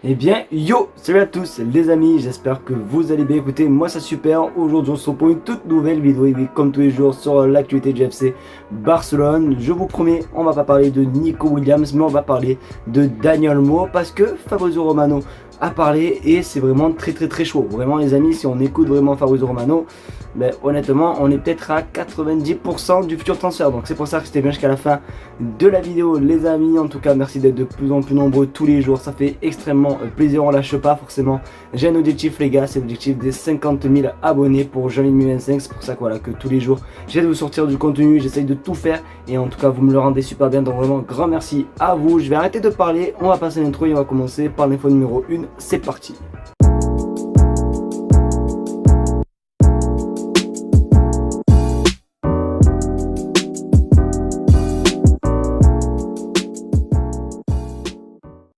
Eh bien, yo, salut à tous les amis, j'espère que vous allez bien. Écoutez, moi ça super, aujourd'hui on se retrouve pour une toute nouvelle vidéo, et oui, comme tous les jours sur l'actualité du FC Barcelone. Je vous promets, on va pas parler de Nico Williams, mais on va parler de Dani Olmo, parce que Fabrizio Romano a parlé et c'est vraiment très chaud. Vraiment les amis, si on écoute vraiment Fabrizio Romano, ben, honnêtement on est peut-être à 90% du futur transfert. Donc c'est pour ça que c'était bien jusqu'à la fin de la vidéo les amis. En tout cas merci d'être de plus en plus nombreux tous les jours, ça fait extrêmement plaisir. On lâche pas forcément, j'ai un objectif les gars, c'est l'objectif des 50 000 abonnés pour janvier 2025. C'est pour ça que voilà, que tous les jours j'essaie de vous sortir du contenu, j'essaye de tout faire et en tout cas vous me le rendez super bien. Donc vraiment grand merci à vous. Je vais arrêter de parler, on va passer à l'intro et on va commencer par l'info numéro 1. C'est parti.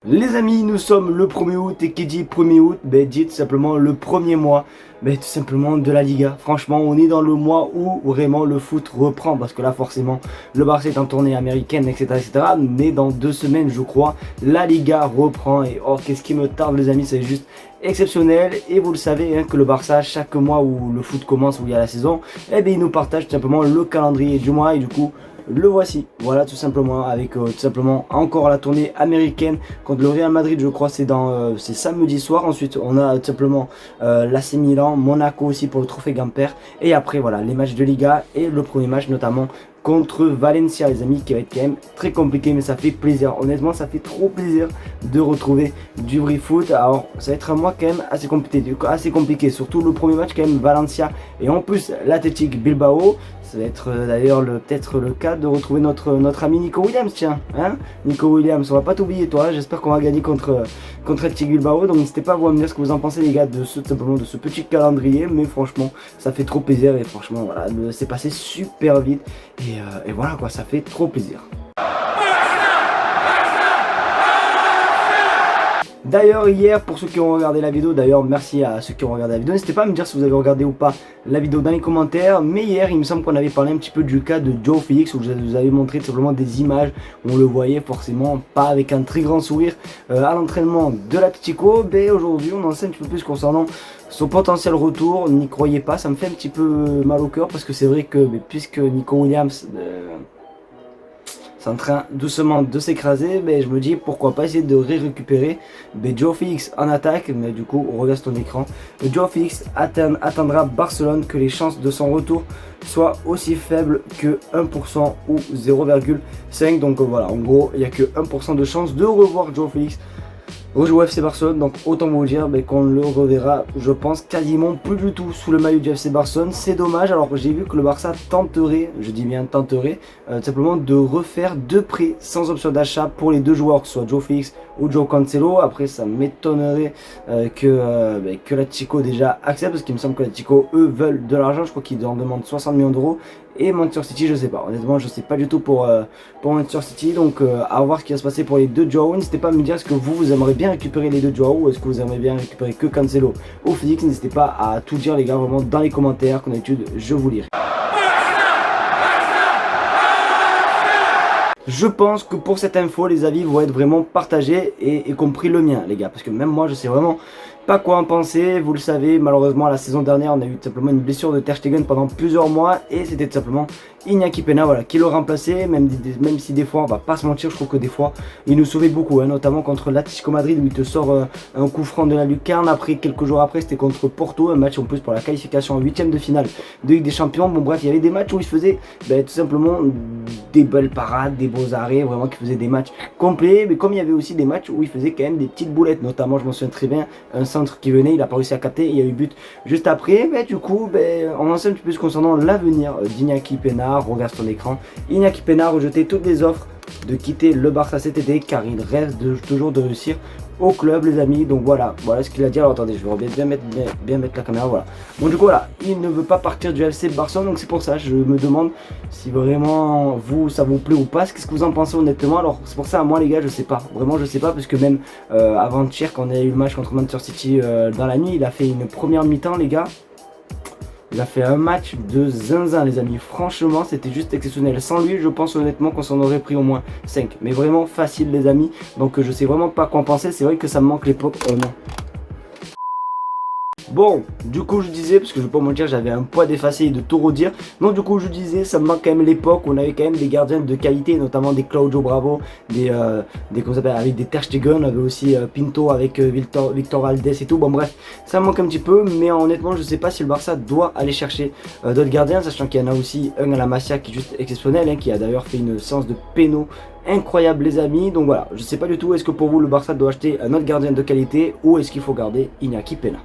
Les amis, nous sommes le 1er août et qui dit 1er août, ben, dit tout simplement le premier mois tout simplement de la Liga. Franchement, on est dans le mois où vraiment le foot reprend parce que là forcément le Barça est en tournée américaine etc. Mais dans 2 semaines je crois, la Liga reprend et oh qu'est-ce qui me tarde les amis, c'est juste exceptionnel. Et vous le savez hein, que le Barça chaque mois où le foot commence, où il y a la saison, eh bien il nous partage tout simplement le calendrier du mois et du coup le voici, voilà tout simplement avec tout simplement encore la tournée américaine contre le Real Madrid, je crois c'est c'est samedi soir. Ensuite on a tout simplement l'AC Milan, Monaco aussi pour le trophée Gamper et après voilà les matchs de Liga et le premier match notamment contre Valencia les amis qui va être quand même très compliqué, mais ça fait plaisir, honnêtement ça fait trop plaisir de retrouver du vrai foot. Alors ça va être un mois quand même assez compliqué, surtout le premier match quand même Valencia et en plus l'Athletic Bilbao. Ça va être d'ailleurs peut-être le cas de retrouver notre ami Nico Williams, tiens, hein Nico Williams, on va pas t'oublier toi, j'espère qu'on va gagner contre Athletic Bilbao. Donc n'hésitez pas à vous me dire ce que vous en pensez les gars de simplement de ce petit calendrier, mais franchement ça fait trop plaisir et franchement voilà, c'est passé super vite et voilà quoi, ça fait trop plaisir. D'ailleurs hier, pour ceux qui ont regardé la vidéo, d'ailleurs merci à ceux qui ont regardé la vidéo, n'hésitez pas à me dire si vous avez regardé ou pas la vidéo dans les commentaires. Mais hier il me semble qu'on avait parlé un petit peu du cas de João Félix, où je vous avais montré simplement des images où on le voyait forcément pas avec un très grand sourire à l'entraînement de l'Atlético. Mais aujourd'hui on en sait un petit peu plus concernant son potentiel retour. N'y croyez pas, ça me fait un petit peu mal au cœur parce que c'est vrai que puisque Nico Williams c'est en train doucement de s'écraser, mais je me dis pourquoi pas essayer de récupérer João Félix en attaque. Mais du coup on regarde ton écran, João Félix atteindra Barcelone, que les chances de son retour soient aussi faibles que 1% ou 0,5. donc voilà, en gros il n'y a que 1% de chance de revoir João Félix rejouer au FC Barcelone. Donc autant vous dire qu'on le reverra je pense quasiment plus du tout sous le maillot du FC Barcelone. C'est dommage. Alors j'ai vu que le Barça tenterait, je dis bien tenterait, simplement de refaire 2 prêts sans option d'achat pour les 2 joueurs, que ce soit João Félix ou João Cancelo. Après ça m'étonnerait que l'Atlético déjà accepte, parce qu'il me semble que l'Atlético eux veulent de l'argent, je crois qu'ils en demandent 60 millions d'euros. Et Manchester City je sais pas, honnêtement je sais pas du tout pour Manchester City. Donc à voir ce qui va se passer pour les 2 João. N'hésitez pas à me dire ce que vous aimeriez bien récupérer les 2 João, ou est-ce que vous aimeriez bien récupérer que Cancelo ou Félix. N'hésitez pas à tout dire les gars, vraiment dans les commentaires, comme d'habitude je vous lirai. Je pense que pour cette info les avis vont être vraiment partagés et compris le mien les gars, parce que même moi je sais vraiment pas quoi en penser. Vous le savez, malheureusement la saison dernière on a eu tout simplement une blessure de Ter Stegen pendant plusieurs mois et c'était tout simplement Iñaki Peña voilà, qui le remplaçait, même si des fois on va pas se mentir, je trouve que des fois il nous sauvait beaucoup hein, notamment contre l'Atlético Madrid où il te sort un coup franc de la lucarne. Après quelques jours après c'était contre Porto, un match en plus pour la qualification en 8ème de finale de Ligue des Champions. Bon bref, il y avait des matchs où il faisait tout simplement des belles parades, des beaux arrêts, vraiment qui faisait des matchs complets. Mais comme il y avait aussi des matchs où il faisait quand même des petites boulettes, notamment je m'en souviens très bien, un centre qui venait, il a pas réussi à capter, il y a eu but juste après. Du coup on en sait un petit peu plus concernant l'avenir d'Iñaki Peña. Regarde ton écran, Iñaki Peña a rejeté toutes les offres de quitter le Barça cet été car il rêve toujours de réussir au club les amis. Donc voilà ce qu'il a dit. Alors attendez, je vais bien mettre la caméra, voilà. Bon du coup voilà, il ne veut pas partir du FC Barcelone, donc c'est pour ça je me demande si vraiment ça vous plaît ou pas, qu'est-ce que vous en pensez honnêtement. Alors c'est pour ça moi les gars je sais pas, vraiment je sais pas, parce que même avant-hier quand on a eu le match contre Manchester City dans la nuit, il a fait une première mi-temps les gars. Il a fait un match de zinzin les amis, franchement c'était juste exceptionnel. Sans lui je pense honnêtement qu'on s'en aurait pris au moins 5. Mais vraiment facile les amis, donc je sais vraiment pas quoi en penser, c'est vrai que ça me manque l'époque. Oh non. Bon, du coup je disais, parce que je vais pas mentir, j'avais un poids d'effacer et de tout redire. Donc du coup je disais, ça me manque quand même l'époque où on avait quand même des gardiens de qualité, notamment des Claudio Bravo, comment ça s'appelle, avec des Ter Stegen, on avait aussi Pinto avec Victor Valdés et tout. Bon bref, ça me manque un petit peu, mais honnêtement je sais pas si le Barça doit aller chercher d'autres gardiens, sachant qu'il y en a aussi un à la Masia qui est juste exceptionnel, hein, qui a d'ailleurs fait une séance de pénaux incroyable les amis. Donc voilà, je sais pas du tout, est-ce que pour vous le Barça doit acheter un autre gardien de qualité ou est-ce qu'il faut garder Iñaki Peña.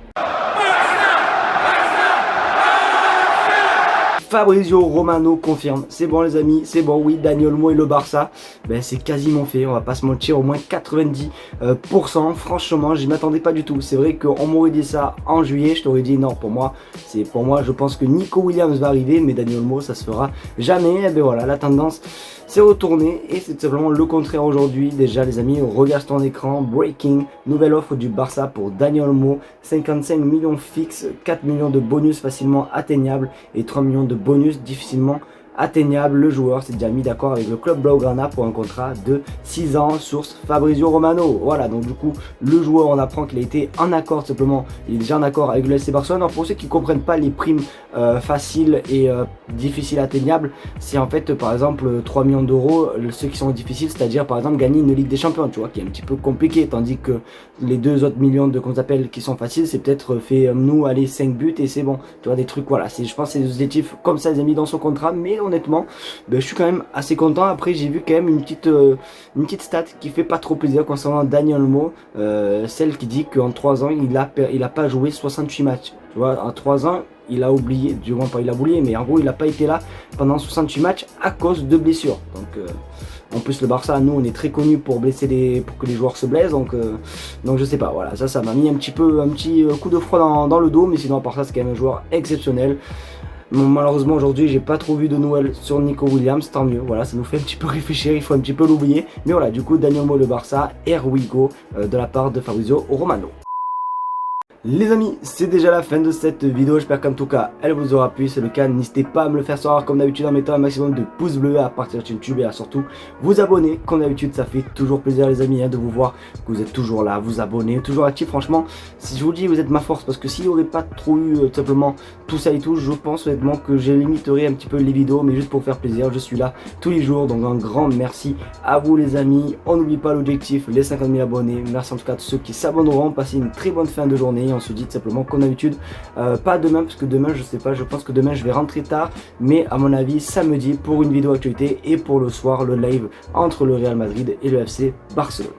Fabrizio Romano confirme, c'est bon les amis, c'est bon, oui, Dani Olmo et le Barça, ben, c'est quasiment fait, on va pas se mentir, au moins 90%, franchement, j'y m'attendais pas du tout. C'est vrai qu'on m'aurait dit ça en juillet, je t'aurais dit non, pour moi, je pense que Nico Williams va arriver, mais Dani Olmo, ça se fera jamais. Et ben voilà, la tendance s'est retournée et c'est simplement le contraire aujourd'hui. Déjà les amis, regarde ton écran, breaking, nouvelle offre du Barça pour Dani Olmo, 55 millions fixes, 4 millions de bonus facilement atteignables et 3 millions de bonus difficilement atteignable. Le joueur s'est déjà mis d'accord avec le club Blaugrana pour un contrat de 6 ans, source Fabrizio Romano. Voilà, donc du coup le joueur, on apprend qu'il a été en accord, simplement il est déjà en accord avec le FC Barcelone. Alors pour ceux qui ne comprennent pas les primes faciles et difficiles atteignables, c'est en fait par exemple 3 millions d'euros, ceux qui sont difficiles, c'est-à-dire par exemple gagner une Ligue des Champions, tu vois, qui est un petit peu compliqué, tandis que les 2 autres millions de qu'on appelle qui sont faciles, c'est peut-être fait nous aller 5 buts et c'est bon, tu vois, des trucs, voilà, je pense que c'est des objectifs comme ça, ils ont mis dans son contrat, mais honnêtement, ben, je suis quand même assez content. Après, j'ai vu quand même une petite stat qui fait pas trop plaisir concernant Dani Olmo, celle qui dit qu'en 3 ans, il a pas joué 68 matchs. Tu vois, en 3 ans, il a oublié, du moins pas il a oublié, mais en gros, il n'a pas été là pendant 68 matchs à cause de blessures. Donc, en plus, le Barça, nous, on est très connu pour pour que les joueurs se blessent. Donc je sais pas, voilà, ça m'a mis un petit coup de froid dans le dos, mais sinon, à part ça, c'est quand même un joueur exceptionnel. Malheureusement aujourd'hui j'ai pas trop vu de nouvelles sur Nico Williams, tant mieux, voilà, ça nous fait un petit peu réfléchir, il faut un petit peu l'oublier. Mais voilà, du coup Dani Olmo le Barça, here we go, de la part de Fabrizio Romano. Les amis, c'est déjà la fin de cette vidéo, j'espère qu'en tout cas elle vous aura plu. Si c'est le cas, n'hésitez pas à me le faire savoir comme d'habitude en mettant un maximum de pouces bleus à partir de YouTube et à surtout vous abonner comme d'habitude. Ça fait toujours plaisir les amis, hein, de vous voir que vous êtes toujours là, vous abonnez, toujours actifs. Franchement, si je vous dis vous êtes ma force, parce que s'il n'y aurait pas trop eu tout simplement tout ça et tout, je pense honnêtement que je limiterai un petit peu les vidéos, mais juste pour faire plaisir, je suis là tous les jours. Donc un grand merci à vous les amis, on n'oublie pas l'objectif, les 50 000 abonnés. Merci en tout cas à tous ceux qui s'abonneront, passez une très bonne fin de journée. On se dit tout simplement comme d'habitude, pas demain parce que demain je sais pas, je pense que demain je vais rentrer tard, mais à mon avis samedi pour une vidéo actualité et pour le soir le live entre le Real Madrid et le FC Barcelone.